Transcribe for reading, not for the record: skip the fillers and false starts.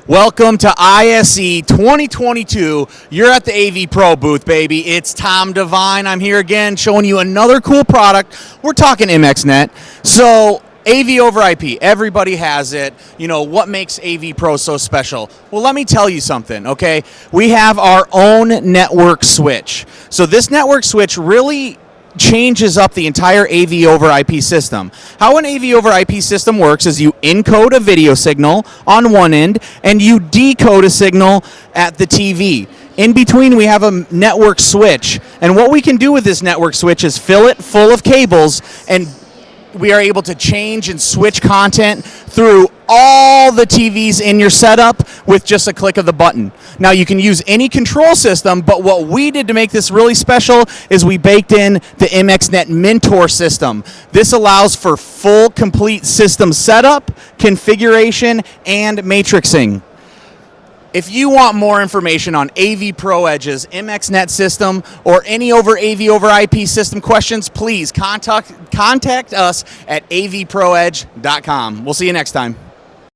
Welcome to ISE 2022. You're at the AVPro booth, baby. It's Tom Devine. I'm here again showing you another cool product. We're talking MXNet. So AV over IP, everybody has it. You know, what makes AVPro so special? Well, let me tell you something, okay? We have our own network switch. So this network switch really changes up the entire AV over IP system. How an AV over IP system works is you encode a video signal on one end and you decode a signal at the TV. In between, we have a network switch, and what we can do with this network switch is fill it full of cables, and we are able to change and switch content through all the TVs in your setup with just a click of the button. Now, you can use any control system, but what we did to make this really special is we baked in the MXNet Mentor system. This allows for full, complete system setup, configuration, and matrixing. If you want more information on AVPro Edge's MXNet system or any AV over IP system questions, please contact us at avproedge.com. We'll see you next time.